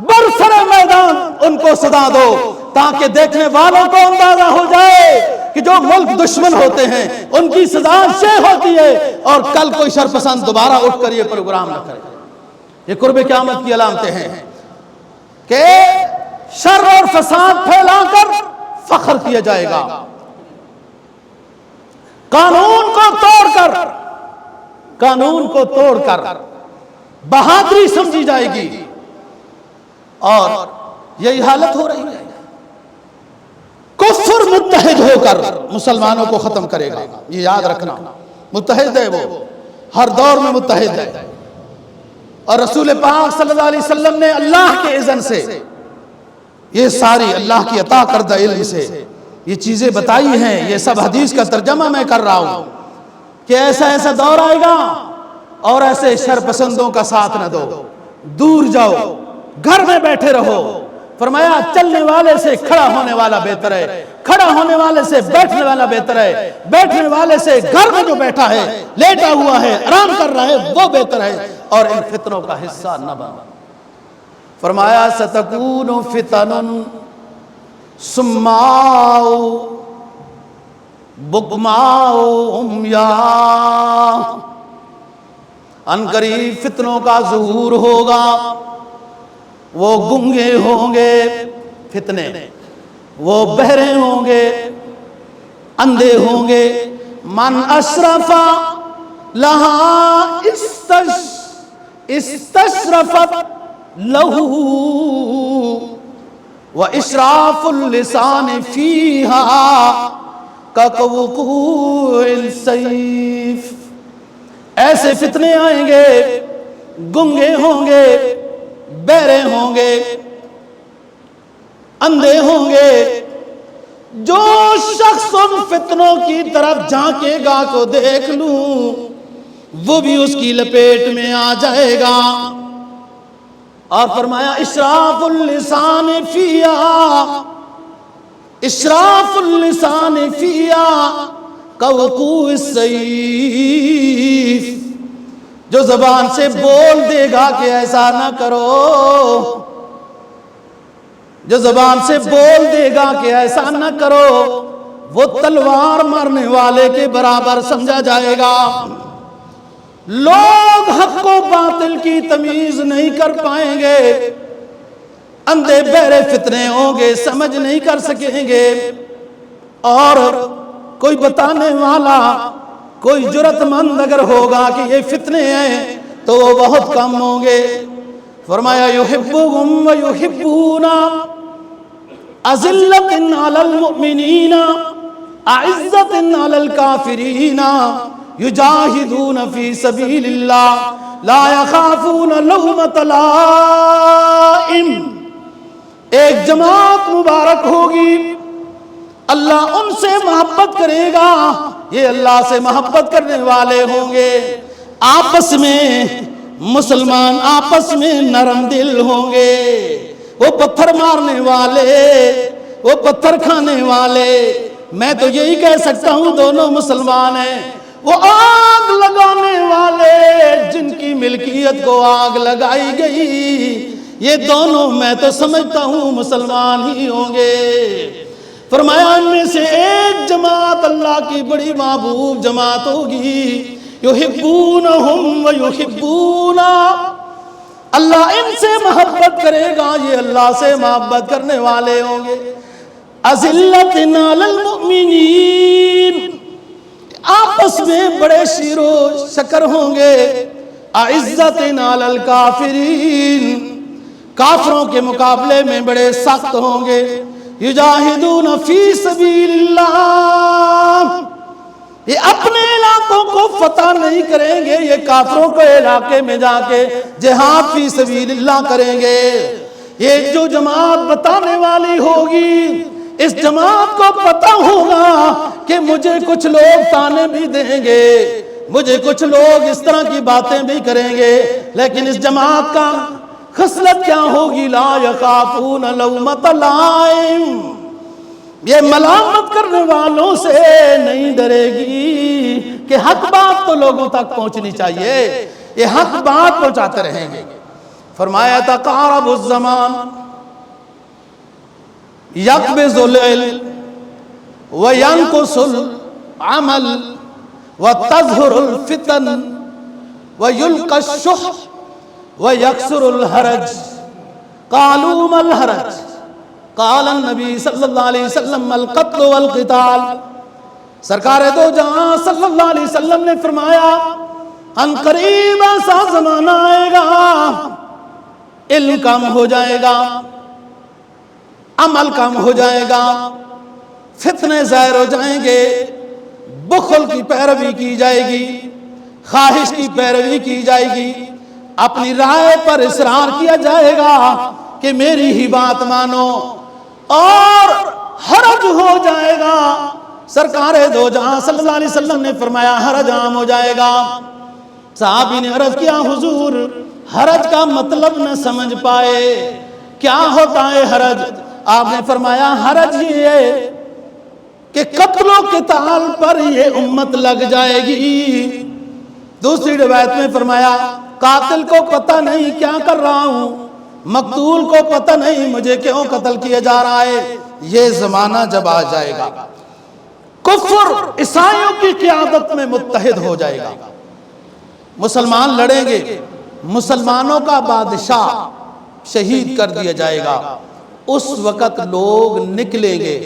برسر میدان ان کو صدا دو، تاکہ دیکھنے والوں کو اندازہ ہو جائے کہ جو ملک دشمن ہوتے ہیں ان کی سزا یہ ہوتی ہے، اور کل کوئی شرپسند دوبارہ اٹھ کر یہ پروگرام نہ کرے۔ یہ قرب قیامت کی علامتیں ہیں کہ شر اور فساد پھیلا کر فخر کیا جائے گا، قانون کو توڑ کر بہادری سمجھی جائے گی، اور یہی حالت ہو رہی ہے۔ کفر متحد ہو کر مسلمانوں کو ختم کرے گا، یہ یاد رکھنا، متحد ہے وہ، ہر دور میں متحد ہے، اور رسول پاک صلی اللہ علیہ وسلم نے اللہ کے اذن سے یہ ساری اللہ کی عطا کردہ علم سے یہ چیزیں بتائی ہیں۔ یہ سب حدیث کا ترجمہ میں کر رہا ہوں کہ ایسا ایسا دور آئے گا، اور ایسے شرپسندوں کا ساتھ نہ دو، دور جاؤ، گھر میں بیٹھے رہو۔ فرمایا چلنے والے سے کھڑا ہونے والا بہتر ہے، کھڑا ہونے والے سے بیٹھنے والا بہتر ہے، بیٹھنے والے سے گھر میں جو بیٹھا ہے، لیٹا ہوا ہے، آرام کر رہا ہے، وہ بہتر ہے، اور ان فتنوں کا حصہ نہ بنو۔ فرمایا ستکون فتن سماء بکماء عمیاء، ان قریب فتنوں کا ظہور ہوگا، وہ گنگے ہوں گے فتنے، وہ بہرے ہوں گے، اندھے ہوں گے۔ من اشرف لہا استشرفت لہو واشراف اللسان فیہا کوقوع السیف۔ ایسے فتنے آئیں گے، گنگے ہوں گے، بہرے ہوں گے، اندھے ہوں گے۔ جو شخص ان فتنوں کی طرف جھانکے گا کو دیکھ لوں، وہ بھی اس کی لپیٹ میں آ جائے گا۔ اور فرمایا اشراف اللسان فیہا، اشراف اللسان فیہا کوقوع السیف۔ جو زبان سے بول دے گا کہ ایسا نہ کرو، جو زبان سے بول دے گا کہ ایسا نہ کرو، وہ تلوار مارنے والے کے برابر سمجھا جائے گا۔ لوگ حق و باطل کی تمیز نہیں کر پائیں گے، اندھے بہرے فتنے ہوں گے، سمجھ نہیں کر سکیں گے، اور کوئی بتانے والا، کوئی جرت مند اگر ہوگا کہ یہ فتنے ہیں تو وہ بہت کم ہوں گے۔ فرمایا یحبہم ویحبون، اذلۃ علی المؤمنین اعزۃ علی الکافرین، یجاہدون فی سبیل اللہ لا یخافون لومۃ لائم۔ ایک جماعت مبارک ہوگی، اللہ ان سے محبت کرے گا، یہ اللہ سے محبت کرنے والے ہوں گے۔ آپس میں مسلمان آپس میں نرم دل ہوں گے۔ وہ پتھر مارنے والے، وہ پتھر کھانے والے، میں تو یہی کہہ سکتا ہوں دونوں مسلمان ہیں۔ وہ آگ لگانے والے جن کی ملکیت کو آگ لگائی گئی، یہ دونوں میں تو سمجھتا ہوں مسلمان ہی ہوں گے۔ فرمایا ان میں سے ایک جماعت اللہ کی بڑی محبوب جماعت ہوگی، یحبونہم ویحبون، اللہ ان سے محبت کرے گا، یہ اللہ سے محبت کرنے والے ہوں گے۔ اذلۃ علی المؤمنین، آپس میں بڑے شیر و شکر ہوں گے۔ اعزۃ علی الکافرین، کافروں کے مقابلے میں بڑے سخت ہوں گے۔ یجاہدون فی سبیل اللہ، یہ اپنے علاقوں کو فتح نہیں کریں گے، یہ کافروں کے علاقے میں جا کے جہاد فی سبیل اللہ کریں گے۔ یہ جو جماعت بتانے والی ہوگی، اس جماعت کو پتہ ہوگا کہ مجھے کچھ لوگ تانے بھی دیں گے، مجھے کچھ لوگ اس طرح کی باتیں بھی کریں گے، لیکن اس جماعت کا خصلت کیا ہوگی؟ لا یخافون لومۃ لائم، یہ ملامت کرنے والوں سے نہیں ڈرے گی کہ حق بات تو لوگوں تک پہنچنی چاہیے، یہ حق بات پہنچاتے رہیں گے۔ فرمایا تقارب الزمان یقبض العلم وینقص العمل وتظہر الفتن ویلقى الشح ویکثر الحرج قالوا ما الحرج قال النبی صلی اللہ علیہ وسلم القتل والقتال۔ سرکار دو جہاں صلی اللہ علیہ وسلم نے فرمایا ان قریب ایسا زمانہ آئے گا، علم کم ہو جائے گا، عمل کم ہو جائے گا، فتنے ظاہر ہو جائیں گے، بخل کی پیروی کی جائے گی، خواہش کی پیروی کی جائے گی، اپنی رائے پر اصرار کیا جائے گا کہ میری ہی بات مانو، اور حرج ہو جائے گا۔ سرکار دو جہاں صلی اللہ علیہ وسلم نے فرمایا حرج عام ہو جائے گا۔ صحابی نے عرض کیا حضور حرج کا مطلب نہ سمجھ پائے، کیا ہوتا ہے حرج؟ آپ نے فرمایا حرج یہ ہے کہ قتل و قتال پر یہ امت لگ جائے گی۔ دوسری روایت میں فرمایا قاتل کو پتہ نہیں کیا کر رہا ہوں، مقتول کو پتہ نہیں مجھے کیوں قتل کیا جا رہا ہے۔ یہ زمانہ جب آ جائے گا کفر عیسائیوں کی قیادت میں متحد ہو جائے گا، مسلمان لڑیں گے، مسلمانوں کا بادشاہ شہید کر دیا جائے گا۔ اس وقت لوگ نکلیں گے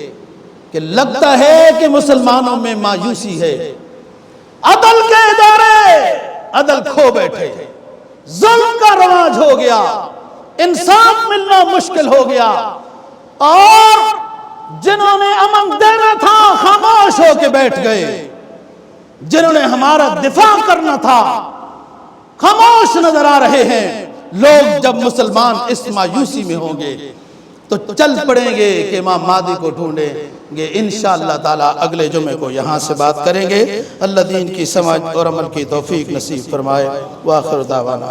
کہ لگتا ہے کہ مسلمانوں میں مایوسی ہے، عدل کے ادارے عدل کھو بیٹھے، ظلم کا رواج ہو گیا، انصاف ملنا مشکل ہو گیا، اور جنہوں نے امن دینا تھا خاموش ہو کے بیٹھ گئے، جنہوں نے ہمارا دفاع کرنا تھا خاموش نظر آ رہے ہیں۔ لوگ جب مسلمان اس مایوسی میں ہوں گے تو چل پڑیں گے کہ امام مہدی کو ڈھونڈیں گے۔ انشاءاللہ تعالی اگلے جمعے کو یہاں سے بات کریں گے۔ اللہ دین کی سمجھ اور عمل کی توفیق نصیب فرمائے۔ وآخر دعوانا